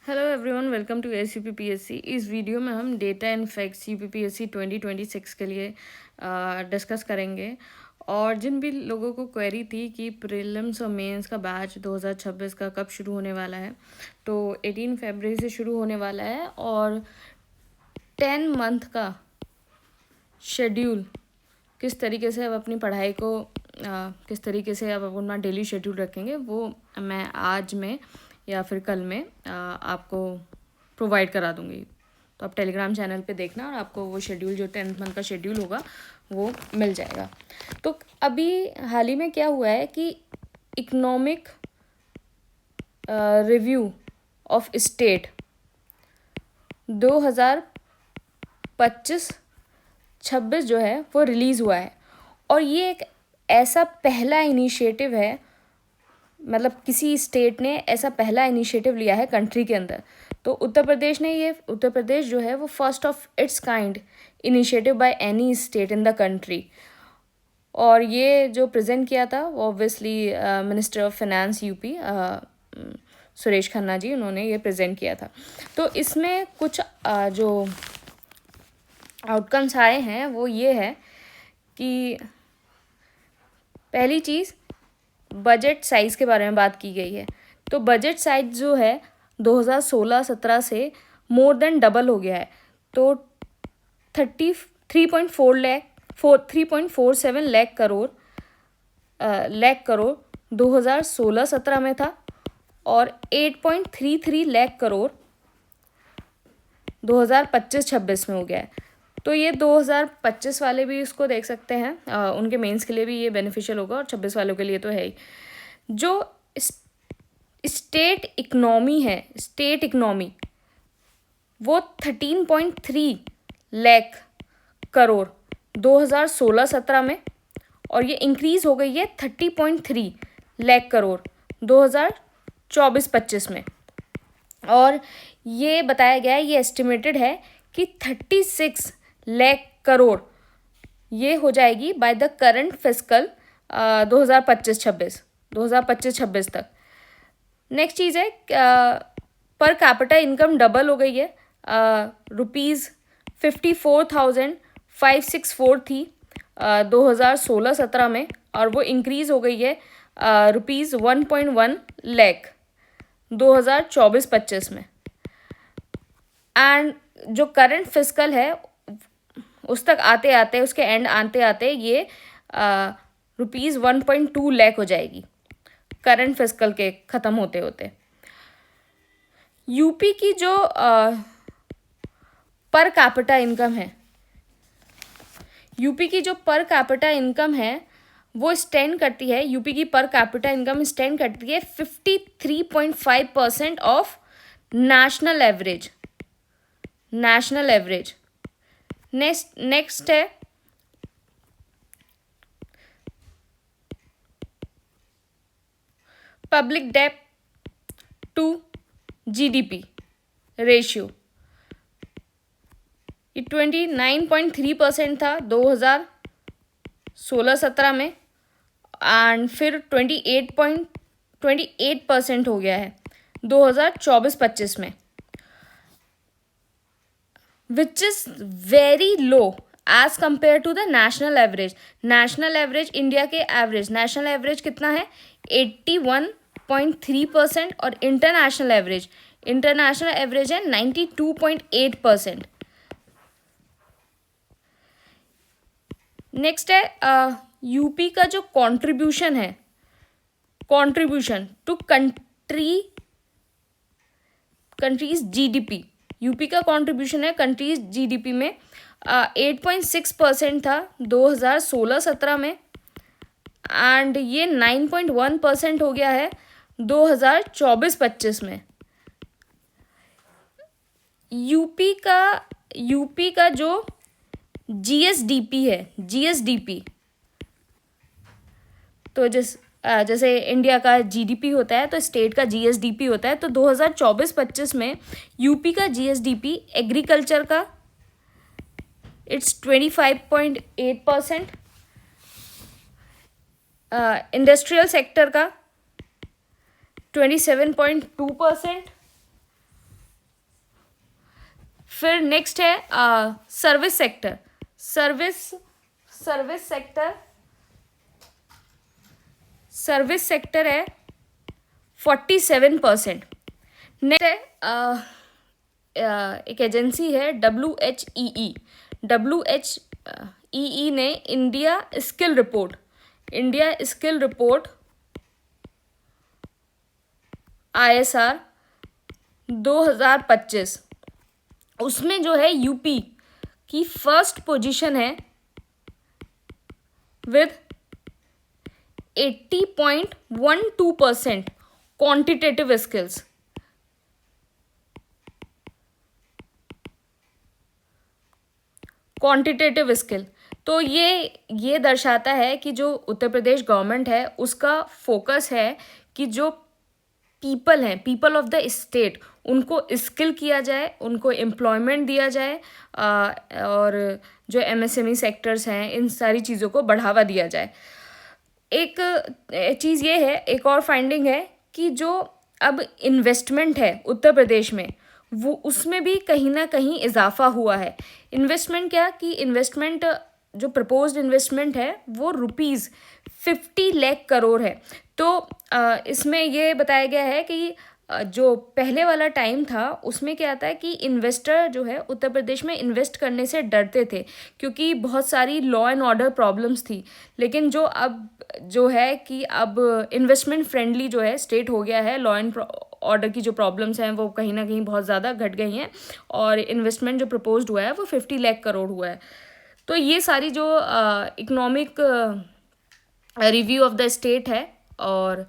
Hello everyone, welcome to S UPPSC. इस video में हम डेटा एंड फैक्ट्स यूपीपीएससी 2026 के लिए डिस्कस करेंगे। और जिन भी लोगों को क्वेरी थी कि प्रीलिम्स और मेंस का बैच 2026 का कब शुरू होने वाला है, तो 18 फरवरी से शुरू होने वाला है। और 10 मंथ का शेड्यूल किस तरीके से अब अपनी पढ़ाई को किस तरीके से अब अपना डेली शेड्यूल रखेंगे, वो मैं आज में या फिर कल में आपको प्रोवाइड करा दूँगी। तो आप टेलीग्राम चैनल पे देखना और आपको वो शेड्यूल जो 10 मंथ का शेड्यूल होगा वो मिल जाएगा। तो अभी हाल ही में क्या हुआ है कि इकोनॉमिक रिव्यू ऑफ स्टेट 2025-26 जो है वो रिलीज़ हुआ है। और ये एक ऐसा पहला इनिशिएटिव है, मतलब किसी स्टेट ने ऐसा पहला इनिशिएटिव लिया है कंट्री के अंदर। तो उत्तर प्रदेश जो है वो first of its kind initiative by any state in the country. और ये जो प्रेजेंट किया था वो obviously minister of finance UP Suresh Khanna ji, उन्होंने ये प्रेजेंट किया था। तो इसमें कुछ जो आउटकम्स आए हैं वो ये है कि पहली चीज़ बजट साइज़ के बारे में बात की गई है। तो बजट साइज जो है 2016-17 से मोर देन डबल हो गया है। तो 3.47 लाख करोड़ 2016-17 में था, और 8.33 लाख करोड़ 2025-26 में हो गया है। तो ये 2025 वाले भी इसको देख सकते हैं, उनके मेंस के लिए भी ये बेनिफिशियल होगा और 26 वालों के लिए तो है ही। जो स्टेट इकनॉमी वो 13.3 लाख करोड़ 2016-17 में, और ये इंक्रीज़ हो गई है 30.3 लाख करोड़ 2024-25 में। और ये बताया गया है, ये एस्टिमेटेड है कि 36 लाख करोड़ ये हो जाएगी बाय द करंट फिस्कल 2025-26 तक। नेक्स्ट चीज़ है पर कैपिटा इनकम डबल हो गई है। ₹54,564 थी 2016-17 में, और वो इंक्रीज़ हो गई है ₹1.1 लाख 2024-25 में। एंड जो करंट फिस्कल है उस तक आते आते, उसके एंड आते आते ये ₹1.2 लाख हो जाएगी करंट फिस्कल के ख़त्म होते होते। यूपी की जो पर कैपिटा इनकम है वो स्टैंड करती है, यूपी की पर कैपिटा इनकम स्टैंड करती है 53.5% ऑफ नेशनल एवरेज। नेक्स्ट है public debt to GDP ratio. ये 29.3% था 2016-17 में, एंड फिर 28% हो गया है 2024-25 में, which is very low as compare to the national average. India के एवरेज, नेशनल एवरेज कितना है 81.3%, और इंटरनेशनल एवरेज है 92.8%। नेक्स्ट है यूपी का जो contribution to country's GDP, UP का कंट्रीब्यूशन है कंट्रीज जीडीपी में 8.6% था 2016-17 में, एंड ये 9.1% हो गया है 2024-25 में। यूपी का जो जीएसडीपी, तो जैसे इंडिया का जीडीपी होता है तो स्टेट का जीएसडीपी होता है। तो 2024-25 में यूपी का जीएसडीपी एग्रीकल्चर का इट्स 25.8%, इंडस्ट्रियल सेक्टर का 27.2%, फिर नेक्स्ट है सर्विस सेक्टर। सर्विस सेक्टर है 47%। नेक्स्ट है एक एजेंसी है WHEE ने इंडिया स्किल रिपोर्ट ISR 2025, उसमें जो है यूपी की फर्स्ट पोजीशन है with 80.12% quantitative skills. Quantitative skill, तो ये दर्शाता है कि जो उत्तर प्रदेश गवर्नमेंट है उसका फोकस है कि जो पीपल ऑफ द स्टेट, उनको स्किल किया जाए, उनको एम्प्लॉयमेंट दिया जाए, और जो MSME सेक्टर्स हैं इन सारी चीज़ों को बढ़ावा दिया जाए। एक चीज़ ये है, एक और फाइंडिंग है कि जो अब इन्वेस्टमेंट है उत्तर प्रदेश में, वो उसमें भी कहीं ना कहीं इजाफा हुआ है। इन्वेस्टमेंट क्या कि इन्वेस्टमेंट जो प्रपोज्ड इन्वेस्टमेंट है वो ₹50 लाख करोड़ है। तो इसमें ये बताया गया है कि जो पहले वाला टाइम था उसमें क्या था कि इन्वेस्टर जो है उत्तर प्रदेश में इन्वेस्ट करने से डरते थे क्योंकि बहुत सारी लॉ एंड ऑर्डर प्रॉब्लम्स थी। लेकिन जो अब जो है कि अब इन्वेस्टमेंट फ्रेंडली जो है स्टेट हो गया है, लॉ एंड ऑर्डर की जो प्रॉब्लम्स हैं वो कहीं ना कहीं बहुत ज़्यादा घट गई हैं, और इन्वेस्टमेंट जो प्रपोज्ड हुआ है वो 50 लाख करोड़ हुआ है। तो ये सारी जो economic review of the state है और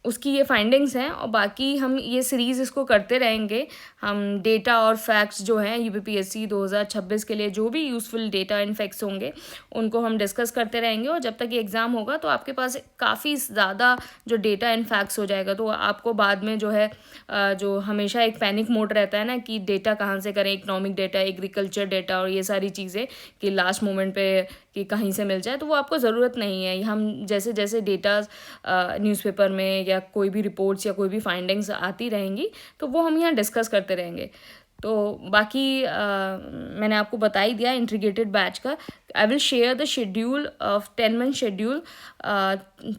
उसकी ये फाइंडिंग्स हैं, और बाकी हम ये सीरीज़ इसको करते रहेंगे। हम डेटा और फैक्ट्स जो हैं UPPSC 2026 के लिए जो भी यूज़फुल डेटा एंड फैक्ट्स होंगे उनको हम डिस्कस करते रहेंगे, और जब तक ये एग्ज़ाम होगा तो आपके पास काफ़ी ज़्यादा जो डेटा एंड फैक्ट्स हो जाएगा। तो आपको बाद में जो है जो हमेशा एक पैनिक मोड रहता है ना कि डेटा कहाँ से करें, इकोनॉमिक डेटा, एग्रीकल्चर डेटा और ये सारी चीज़ें, कि लास्ट मोमेंट पे कि कहीं से मिल जाए, तो वो आपको ज़रूरत नहीं है। हम जैसे जैसे डेटा न्यूज़पेपर में या कोई भी रिपोर्ट्स या कोई भी फाइंडिंग्स आती रहेंगी तो वो हम यहाँ डिस्कस करते रहेंगे। तो बाकी मैंने आपको बता ही दिया इंटीग्रेटेड बैच का। I will share the schedule of 10 month schedule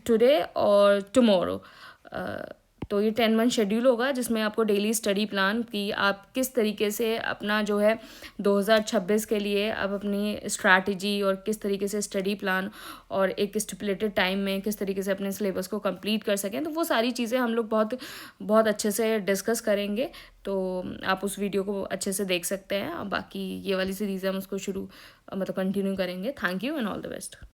today और टुमारो। तो ये 10 मंथ शेड्यूल होगा जिसमें आपको डेली स्टडी प्लान कि आप किस तरीके से अपना जो है 2026 के लिए आप अपनी स्ट्रैटेजी और किस तरीके से स्टडी प्लान और एक स्टिपुलेटेड टाइम में किस तरीके से अपने सिलेबस को कंप्लीट कर सकें। तो वो सारी चीज़ें हम लोग बहुत बहुत अच्छे से डिस्कस करेंगे, तो आप उस वीडियो को अच्छे से देख सकते हैं। और बाकी ये वाली सीरीज़ हम उसको मतलब कंटिन्यू करेंगे। Thank you and all the best.